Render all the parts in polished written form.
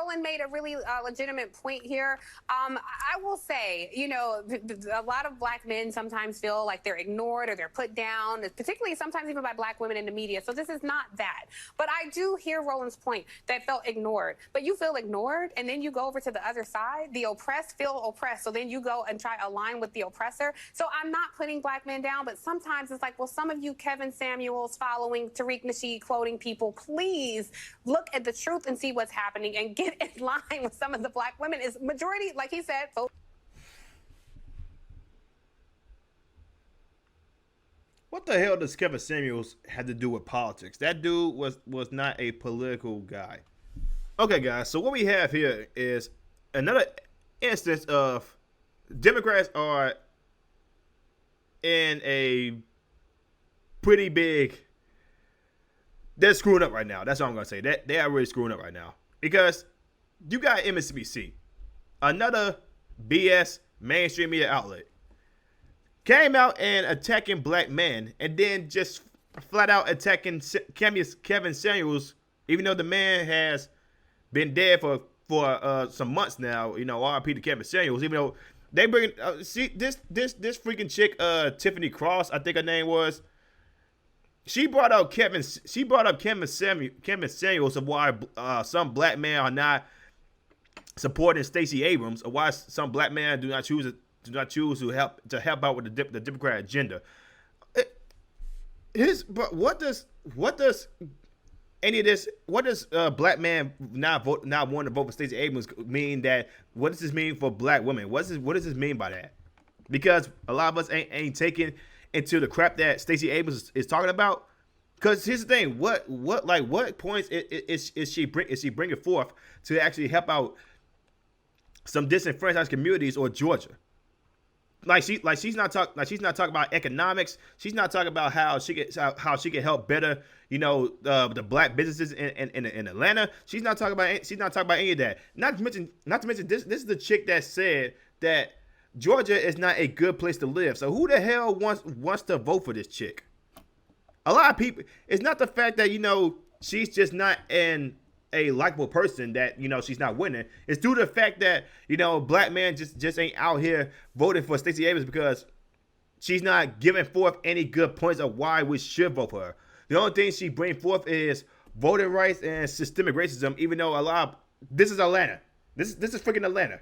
Roland made a really legitimate point here. I will say, a lot of black men sometimes feel like they're ignored or they're put down, particularly sometimes even by black women in the media. So this is not that. But I do hear Roland's point that felt ignored. But you feel ignored, and then you go over to the other side. The oppressed feel oppressed. So then you go and try to align with the oppressor. So I'm not putting black men down, but sometimes it's like, well, some of you Kevin Samuels following Tariq Nasheed quoting people, please look at the truth and see what's happening and get in line with some of the black women. Is majority, like he said, vote. What the hell does Kevin Samuels have to do with politics? That dude was not a political guy. Okay, guys, so what we have here is another instance of Democrats are in a pretty big, they're screwing up right now. That's all I'm going to say. They are really screwing up right now. Because you got MSNBC, another BS mainstream media outlet, came out and attacking black men and then just flat out attacking Kevin Samuels, even though the man has been dead for some months now. RIP to Kevin Samuels, even though they bring see this freaking chick, Tiffany Cross, I think her name was. She brought up Kevin Samuels of why some black men are not supporting Stacy Abrams, or why some black men do not choose to help out with the Democrat agenda. But what does any of this? What does black man not wanting to vote for Stacey Abrams mean? What does this mean for black women? What does this mean by that? Because a lot of us ain't taking into the crap that Stacey Abrams is talking about. Because here's the thing: what points is she bringing forth to actually help out some disenfranchised communities or Georgia? She's not talking about economics. She's not talking about how she can help better the black businesses in Atlanta. She's not talking about any of that. Not to mention this is the chick that said that Georgia is not a good place to live. So who the hell wants to vote for this chick? A lot of people. It's not the fact that she's just not a likable person that she's not winning. It's due to the fact that black man just ain't out here voting for Stacey Abrams because she's not giving forth any good points of why we should vote for her. The only thing she brings forth is voting rights and systemic racism. Even though this is Atlanta. This is freaking Atlanta.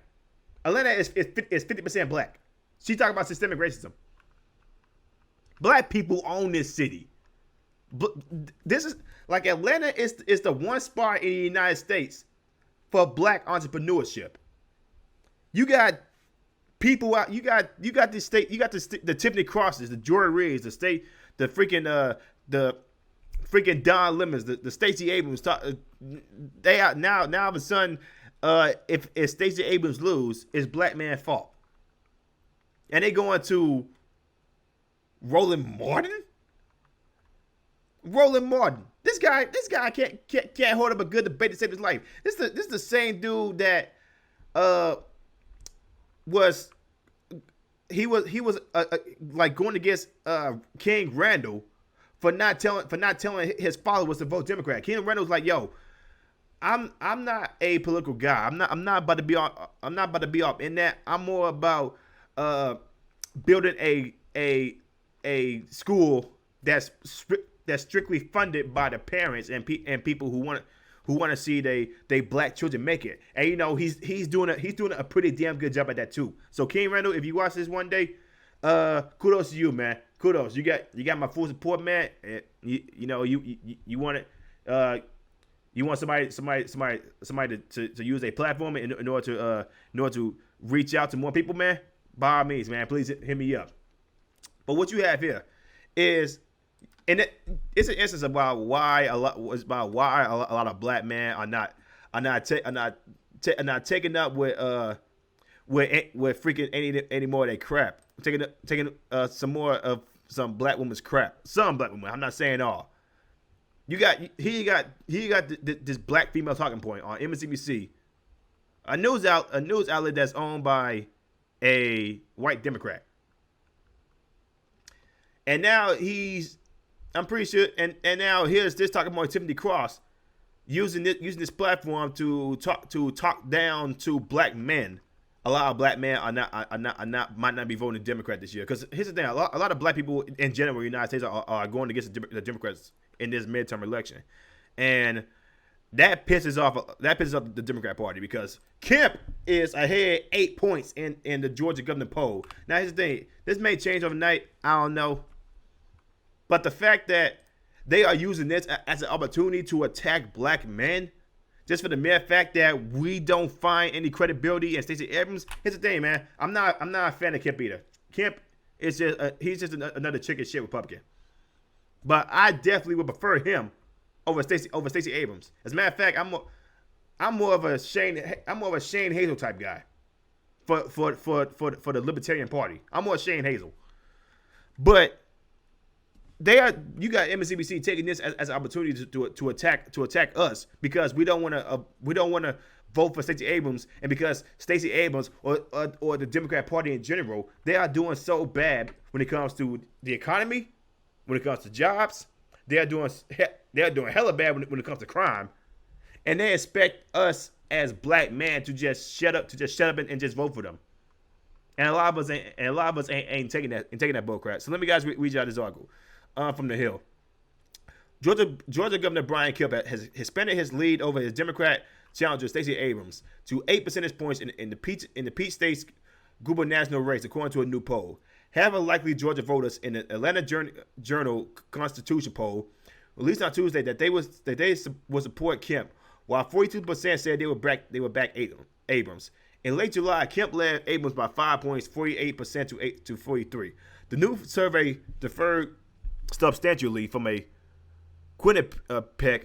Atlanta is 50% black. She talking about systemic racism. Black people own this city. This is like Atlanta is the one spot in the United States for black entrepreneurship. You got people out. You got the state. You got the Tiffany Crosses, the Jory Reeds, the freaking Don Lemons, the Stacey Abrams. They are now all of a sudden. If Stacey Abrams lose, it's black man's fault, and they going to Roland Martin. Roland Martin. This guy can't hold up a good debate to save his life. This is the same dude that was like going against King Randall for not telling his followers to vote Democrat. King Randall's like, yo, I'm not a political guy. I'm not about to be up in that. I'm more about building a school that's strictly funded by the parents and people who want to see they black children make it. And he's doing a pretty damn good job at that too. So King Randall, if you watch this one day, kudos to you, man. Kudos. You got my full support, man. You want it. You want somebody to use a platform in order to reach out to more people, man. By all means, man. Please hit me up. But what you have here is. And it's an instance about why a lot of black men are not taking up with freaking any more of their crap. Taking some more of some black women's crap. Some black women. I'm not saying all. He got this black female talking point on MSNBC, a news outlet that's owned by a white Democrat, and now I'm pretty sure, and now here's this talking about Tiffany Cross using this platform to talk down to black men. A lot of black men are not might not be voting Democrat this year. Because here's the thing: a lot of black people in general in the United States are going against the Democrats in this midterm election, and that pisses off the Democrat Party because Kemp is ahead 8 points in the Georgia governor poll. Now here's the thing: this may change overnight. I don't know, but the fact that they are using this as an opportunity to attack black men, just for the mere fact that we don't find any credibility in Stacey Abrams. Here's the thing, man. I'm not a fan of Kemp either. Kemp is just he's just another chicken shit Republican. But I definitely would prefer him over Stacey Abrams. As a matter of fact, I'm more of a Shane Hazel type guy for the Libertarian Party. I'm more Shane Hazel. But you got MSNBC taking this as an opportunity to attack us because we don't want to vote for Stacey Abrams, and because Stacey Abrams or the Democrat Party in general, they are doing so bad when it comes to the economy, when it comes to jobs. They are doing hella bad when it comes to crime, and they expect us as black men to just shut up and just vote for them. And a lot of us ain't taking that bull crap. So let me guys read y'all this article from the Hill. Georgia Governor Brian Kemp has expanded his lead over his Democrat challenger Stacey Abrams to 8 percentage points in the Peach State's gubernatorial race, according to a new poll. However, likely Georgia voters in the Atlanta Journal Constitution poll released on Tuesday that they would support Kemp, while 42% said they would back Abrams. In late July, Kemp led Abrams by 5 points, 48% to 43%. The new survey differed substantially from a Quinnipiac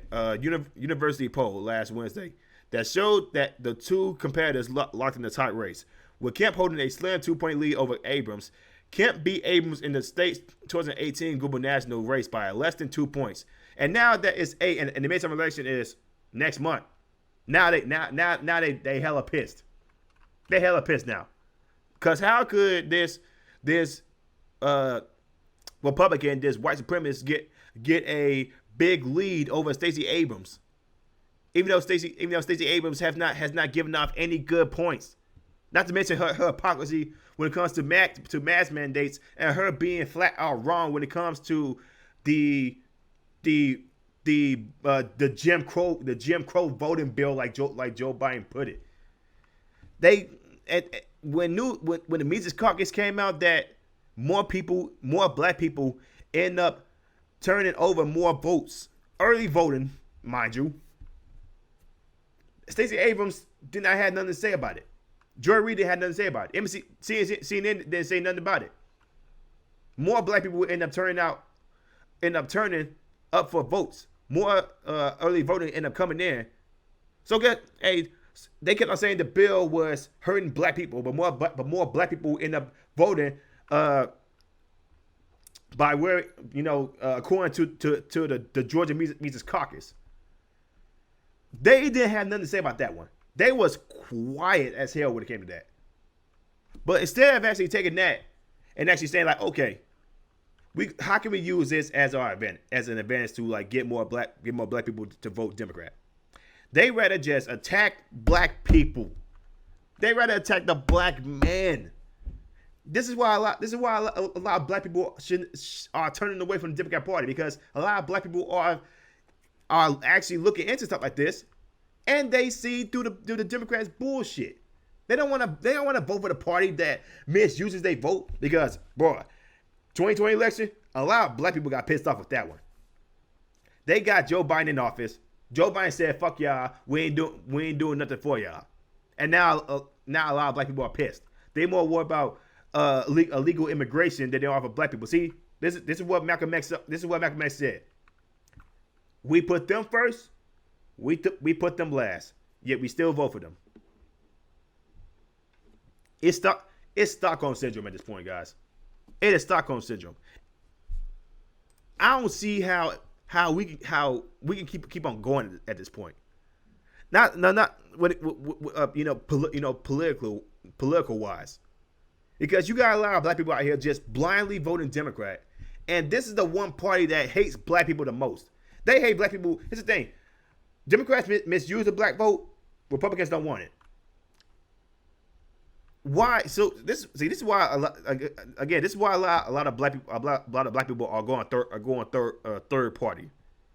University poll last Wednesday that showed that the two competitors locked in a tight race, with Kemp holding a slim 2-point lead over Abrams. Kemp beat Abrams in the state's 2018 gubernatorial race by less than 2 points. And now that it's 8, and the midterm election is next month. Now they hella pissed. They hella pissed now. Cause how could this Republican, this white supremacist get a big lead over Stacey Abrams? Even though Stacey Abrams has not given off any good points. Not to mention her hypocrisy when it comes to mask mandates, and her being flat out wrong when it comes to the Jim Crow voting bill, like Joe Biden put it. When the Mises Caucus came out that more black people end up turning over more votes, early voting, mind you. Stacey Abrams did not have nothing to say about it. Joy Reid had nothing to say about it. CNN didn't say nothing about it. More black people end up turning up for votes. More early voting end up coming in. So they kept on saying the bill was hurting black people, but more black people end up voting by where according to the Georgia Mises Caucus. They didn't have nothing to say about that one. They was quiet as hell when it came to that. But instead of actually taking that and actually saying like, okay, how can we use this as an advantage to like get more black people to vote Democrat? They rather just attack black people. They rather attack the black men. This is why a lot of black people are turning away from the Democrat Party, because a lot of black people are actually looking into stuff like this, and they see through the Democrats' bullshit. They don't want to vote for the party that misuses their vote, because, bro, 2020 election, a lot of black people got pissed off with that one. They got Joe Biden in office. Joe Biden said, "Fuck y'all, we ain't doing nothing for y'all," and now a lot of black people are pissed. They more worried about illegal immigration than they are for black people. See, this is what Malcolm X said. We put them first. We put them last. Yet we still vote for them. It's Stockholm syndrome at this point, guys. It is Stockholm syndrome. I don't see how we can keep on going at this point. Not when political wise, because you got a lot of black people out here just blindly voting Democrat, and this is the one party that hates black people the most. They hate black people. Here's the thing: Democrats misuse the black vote. Republicans don't want it. Why? So this is why this is why a lot of black people are going third party,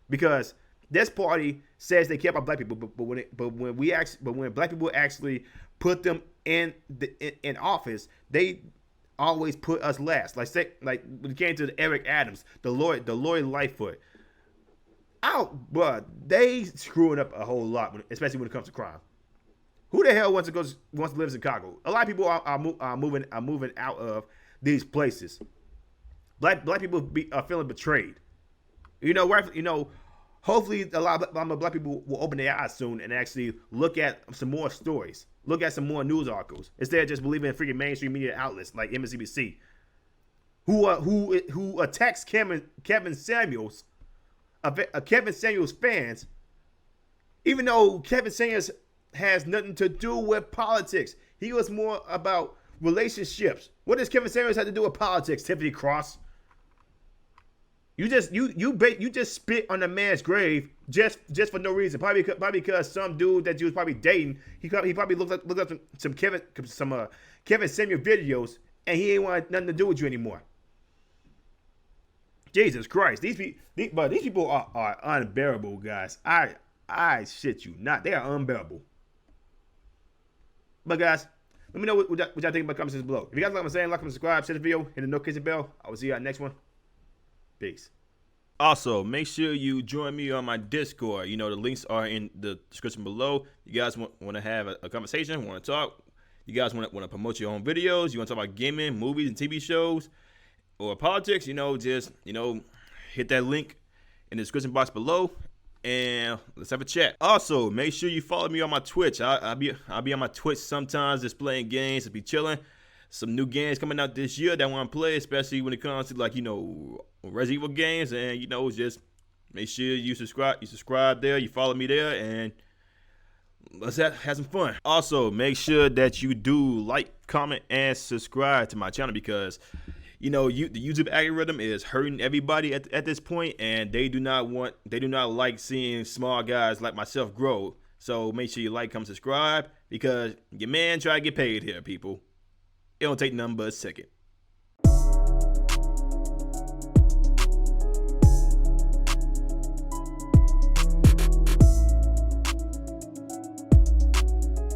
because this party says they care about black people, but when black people actually put them in office, they always put us last. Like when it came to Eric Adams, the Lori Lightfoot. But they screwing up a whole lot, especially when it comes to crime. Who the hell wants to live in Chicago? A lot of people are moving out of these places. Black people are feeling betrayed. Hopefully a lot of black people will open their eyes soon and actually look at some more stories, look at some more news articles instead of just believing in freaking mainstream media outlets like MSNBC, who attacks Kevin Samuels fans, even though Kevin Samuels has nothing to do with politics. He was more about relationships. What does Kevin Samuels have to do with politics, Tiffany Cross? You just spit on a man's grave just for no reason. Probably because some dude that you was probably dating, he probably looked up some Kevin Samuel videos, and he ain't want nothing to do with you anymore. Jesus Christ, these people are unbearable, guys. I shit you not, they are unbearable. But guys, let me know what y'all think about the comments below. If you guys like what I'm saying, like and subscribe, share the video, hit the notification bell. I will see you on the next one. Peace. Also, make sure you join me on my Discord. The links are in the description below. You guys want to have a conversation, want to talk. You guys want to promote your own videos. You want to talk about gaming, movies, and TV shows, or politics. Just hit that link in the description box below, and let's have a chat. Also, make sure you follow me on my Twitch. I'll be on my Twitch sometimes displaying games. I'll be chilling. Some new games coming out this year that I want to play, especially when it comes to Resident Evil games. And just make sure you subscribe. You subscribe there. You follow me there, and let's have some fun. Also, make sure that you do like, comment, and subscribe to my channel, because the YouTube algorithm is hurting everybody at this point, and they do not like seeing small guys like myself grow. So make sure you like, comment, subscribe, because your man try to get paid here, people. It don't take nothing but a second.